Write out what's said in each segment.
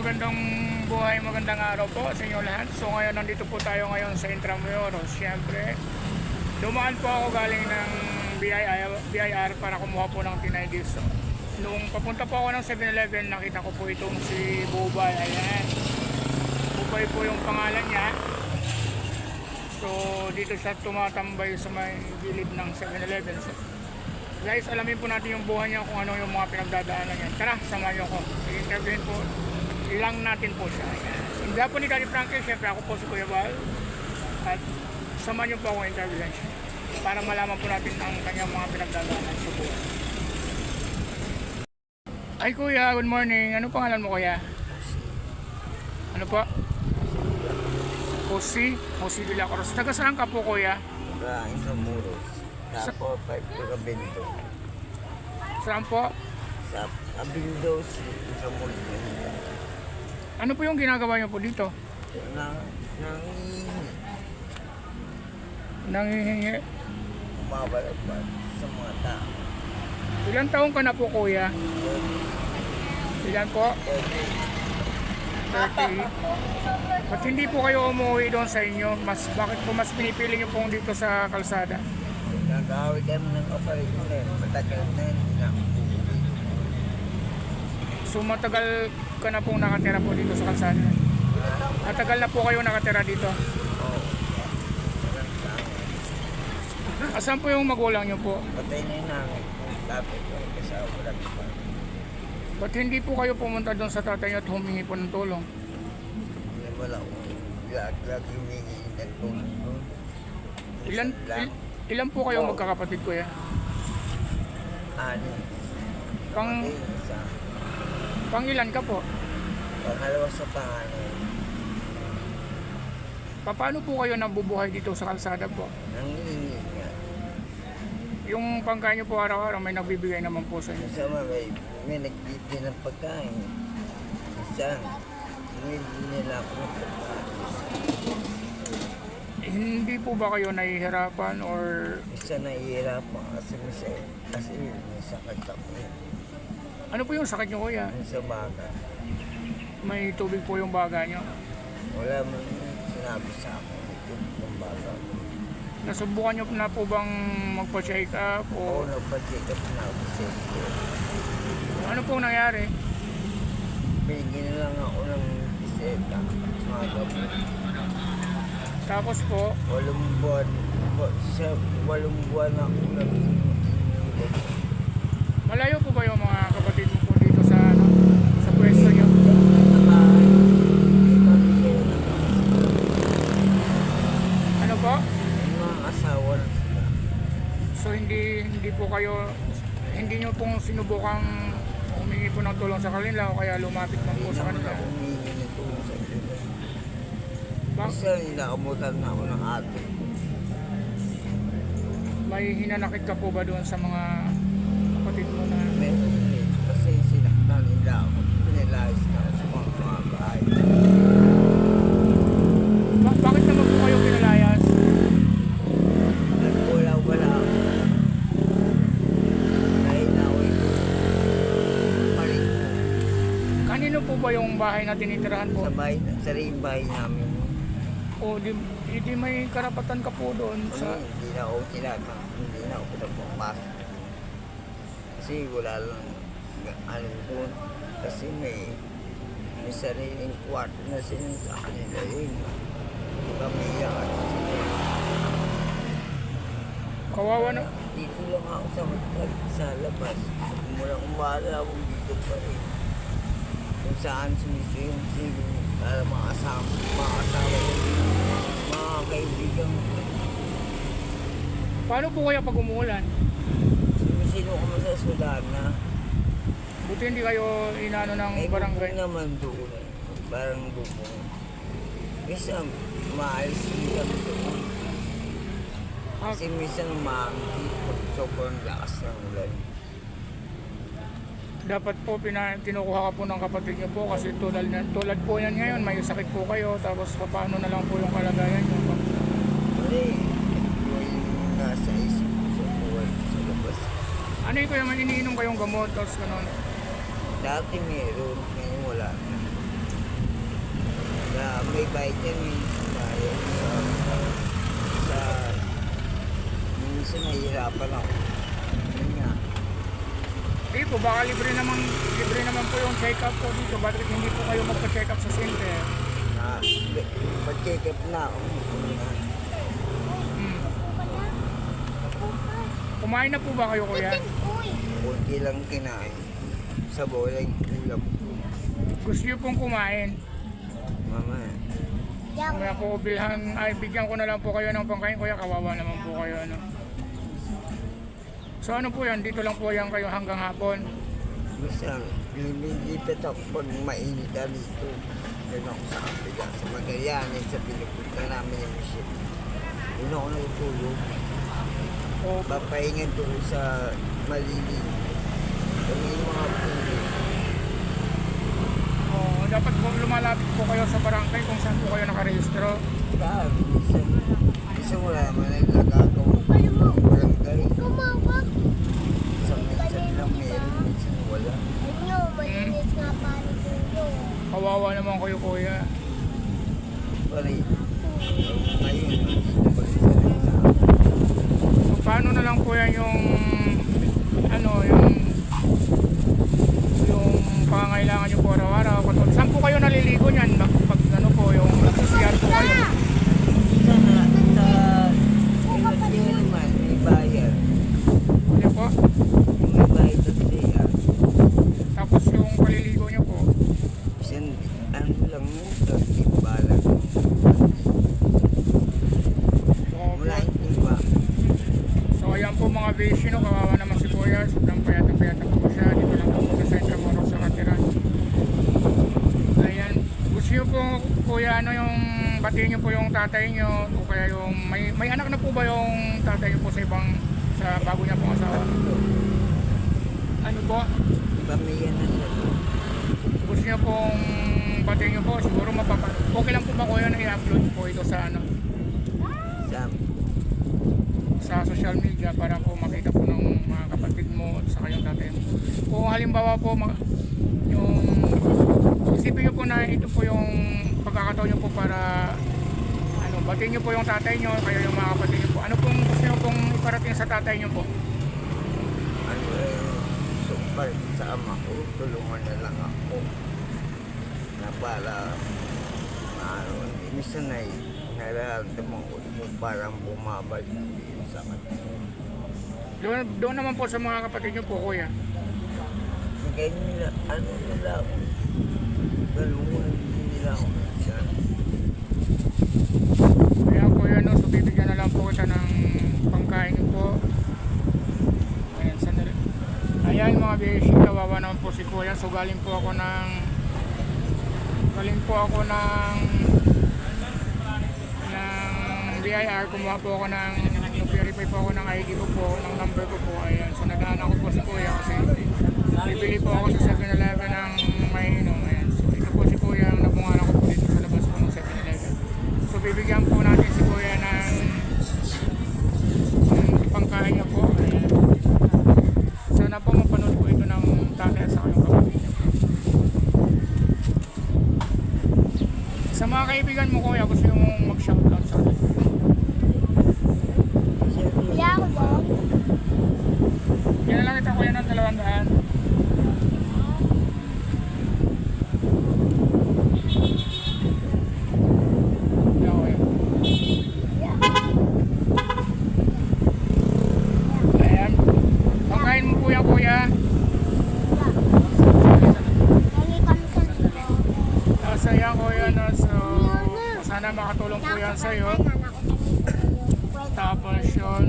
magandang buhay, magandang araw po sa inyo lahat. So ngayon nandito po tayo ngayon sa Intramuros. Siyempre, dumaan po ako galing ng BIR para kumuha po ng tinay dito. Nung papunta po ako ng 7-Eleven, nakita ko po itong si Bubay. Ayan, Bubay po yung pangalan niya. So dito siya tumatambay sa may gilid ng 7-Eleven. So, guys, alamin po natin yung buhay niya, kung ano yung mga pinagdadaanan niya. Tara, samahan niyo ko. I-interviewin po lang natin po siya. Ayan. Hindi po ni Daddy Frankie, syempre ako po si Kuya Val. At samahan niyo po ako interviewin siya para malaman po natin ang kanyang mga pinagdadaanan sa buhay. Ay Kuya, good morning. Ano pangalan mo Kuya? Ano po? Jose Villacros. Taga saan ka po Kuya? Sa Intramuros. Tapo, 5 to Cabildo. Saan po? Sa Cabildo, Intramuros. Ano po yung ginagawa niyo po dito? Nanghihingi. Mabalagpag sa mga tao. Ilang taong ka na po Kuya? Ilan po? 30. Ba't hindi po kayo umuwi doon sa inyo? Bakit po mas pinipili niyo po dito sa kalsada? Nag-awit kami ng kapalit mo na yun. Matagal na yun. So matagal ka na pong nakatira po dito sa kalsada? Matagal na po kayo nakatira dito? Oo. Asan po yung magulang niyo po? Patay na yun namin. Lapit ko kasi ako lang pa. Ba't hindi po kayo pumunta doon sa tatay niyo at humingi po ng tulong? Hindi wala akong lagi humingi ng tulong doon. Ilan po kayo magkakapatid Kuya? Ani. Pang ilan ka po? Pangalawa sa pangalan. Paano po kayo nabubuhay dito sa kalsada po? Nangihingi nga. Yung pangkain niyo po araw-araw may nagbibigay naman po sa inyo. Kasama may nagbibigay ng pagkain. Isang, bumibili nila ako ng pagkain. Hindi po ba kayo nahihirapan or Isa nahihirapan kasi may sakit ako. ano po yung sakit niyo Kuya? Yung sa baga. May tubig po yung baga niyo. Wala mo sinabi sa akin yung baga. Nasubukan niyo na po bang magpa-check up Oo, o nagpa-check up na ako sa ito. ano pong nangyari? Binigyan na lang ako ng biseta. Mga gamot. Tapos po, 8 buwan. Sa 8 buwan ako lang. malayo po ba yung mga kapatid mo po dito sa sa pwesto niyo? Sa bahay. May pamilya na. Ano po? May mga asawa na sila. So hindi po kayo, hindi niyo pong sinubukang humingi po ng tulong sa kanila o kaya lumapit man po Hindi sa naman kanila? ako humingi ng tulong sa kanila. Bak- Kasi nakamutan na ako ng ate. May hinanakit ka po ba doon sa mga kapatid mo na Meron din. Kasi sinaktan nila ako. Pinilayas na ako sa mga bahay. bakit naman po kayo pinalayas? Nagwala-wala ako. Nahinawin ko. Palit ko. Kanino po ba yung bahay na tinitirahan po? Sa bahay, sariling bahay namin. O di may karapatan ka po doon sa... Hindi na ako tinatang. Hindi na ako pinapapasok. Kasi wala lang ano doon. Kasi may sariling kwarto na sila sa kanila yun. Kami yan. Kawawa na... Dito lang ako sa labas. Mula umaral ako dito pa rin. Kung saan sumisiyo yung sigo. Para mga asawa ko. Mga kaibigan ko. Paano po kaya pag umuulan? Sumisino ko sa Sulana. Buti hindi kayo inano ng May barangay. bubong naman doon. Parang bubong. Minsan, maalis din kami doon. Ah, Kasi minsan maangkit pag sobrang lakas ng ulan. dapat po kinukuha ka po ng kapatid niyo po kasi tulad po yan ngayon, may sakit po kayo, tapos paano na lang po yung kalagayan niyo? Hindi. Yung nasa isip ko sa buhay sa labas. Ano yung kaya iniinom kayong gamot, tapos gano'n? Dati meron, ngayon wala na. bayad yan eh. Bayad sa minsan nahihirapan ako. Yun nga. Hindi po, baka libre naman po yung check-up po dito. Bakit hindi po kayo magpa-check up sa center? Na, pag-check up na ako. Hmm. Kumain na po ba kayo, kuya? Kunti lang kinain. Sa bola yung ulam ko. Gusto niyo pong kumain? Mama, Kaya po bigyan ko na lang po kayo ng pangkain, kuya. Kawawa naman po kayo, ano. So ano po yan? Dito lang po yan kayo hanggang hapon. basta lumilipit ako pag mainit na dito. Doon ako sa Kapila, sa Magallanes, sa pinupunta namin yung ship. Doon ako natutulog. O, Papahingan doon sa Malili. Doon yung mga pulo. dapat po lumalapit po kayo sa barangay kung saan po kayo nakarehistro. Dahil, minsan wala naman ay nagagawa. Barangay. Sa minsan lang meron, minsan wala. Kawawa naman kayo, kuya. Pare, ngayon, dito pa rin sa rin sa So, paano na lang po yan yung pangangailangan nyo po araw-araw? Saan po kayo naliligo niyan? Pag ano po, yung nagsisiyar po kayo? hindi naman, may bayad. Ano po? May bayad sa siya. Tapos yung paliligo nyo po? Isang, ano lang mo, balag. Wala yung iba. So ayan po mga beshi, no, kawawa naman si kuya. Sobrang payat na po siya. Dito lang po sa Centro Moro sa Katiran. Ayan. Gusto nyo po, kuya, ano yung batiin nyo po yung tatay nyo o kaya yung may anak na po ba yung tatay nyo po sa ibang bago niya pong asawa? Ano po? Pamilya na lang. Gusto nyo pong batiin nyo po, siguro okay lang po ba kuya na i-upload po ito sa sa social media para po makita po ng mga kapatid mo at saka yung tatay mo. Kung halimbawa po yung isipin nyo po na ito po yung pagkakataon nyo po para batiin nyo po yung tatay nyo kaya yung mga kapatid nyo po. Ano pong gusto nyo pong iparating sa tatay nyo po? Ano sumpal sa ama ko, tulungan na lang ako. Na para, minsan ay nararamdaman ko yung parang bumabalik yung sakit. Doon naman po sa mga kapatid nyo po, kuya. Bigay nila, nila ako. Tulungan nila ako minsan. Kaya kuya, no, so bibigyan na lang po kita ng pangkain nyo po. Ayan, sandali. Ayan mga beshi, kawawa naman po si kuya. So galing po ako ng BIR, kumuha po ako verify po ako ng ID ko po, ng number ko po. Ayan, so naghaan ako po si kuya kasi bibili po ako sa 7-Eleven ng mainom. Ayan, so ito po si kuya, nabungan ako po dito sa labas po ng 7-Eleven. So bibigyan po natin si kuya ng pangkain niya po. Ayan. Sana po mapanood po ito ng tatay sa kayong kapatid niya. Sa mga kaibigan mo kuya, gusto mong mag-shoutout sa akin? Yan lang kita kuya ng 200. Ayan. Pangkain mo po yan kuya. Saya kuya na, so sana makatulong po yan sa'yo. Tapos yun,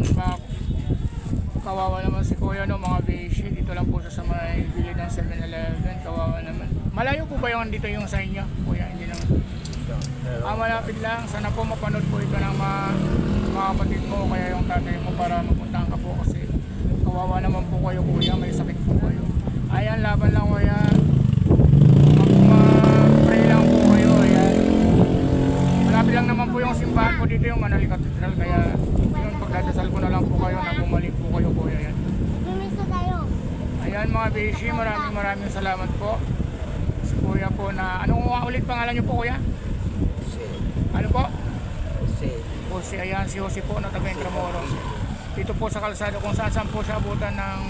kawawa naman si kuya, no, mga beshi. Dito lang po siya sa may gilid ng 7-Eleven. Kawawa naman. Malayo po ba yung dito yung sa inyo? Kuya, hindi naman. Malapit lang. Sana po mapanood po ito ng mga kapatid mo o kaya yung tatay mo para mapuntahan ka po kasi kawawa naman po kayo kuya. May sakit po kayo. Ayan, laban lang kuya. Mag-pray lang po kayo. Ayan. Malapit lang naman po yung simbahan po dito, yung Manali Cathedral. Kaya yun, pagdadasal ko na lang po kayo na bumalik po kayo kuya. Ayan. Ayan mga beshi, maraming salamat po. Si kuya po na, anong ulit pangalan niyo po kuya? Jose. Ano po? Jose. Jose, ayan si Jose po na taga Intramuros. Dito po sa kalsada kung saan po siya abutan ng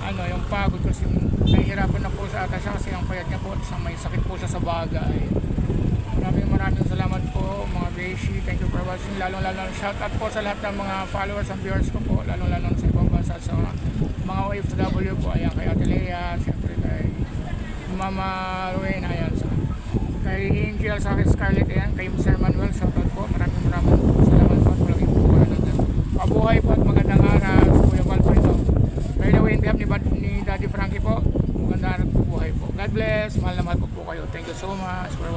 ano, yung pagod kasi nahihirapan na po sa ata siya kasi ang payat niya po at may sakit po siya sa baga. Maraming salamat po mga Beshi. Thank you for watching. Lalong shout out po sa lahat ng mga followers and viewers ko po. Lalong sa ibang bansa sa mga OFW po. Ayan kay Ate Lea, siyempre kay Mama Rowena, ayan sa kay Angel, sa kay Scarlett, ayan kay Mr. Manuel. Shout out po. Maraming salamat po at malaking po kayo nandun. Mabuhay po at magandang araw sa Kuya Val po ito. By the way, in behalf ni Daddy Frankie po, magandang araw po buhay po. God bless. Mahal na mahal po kayo. Thank you so much for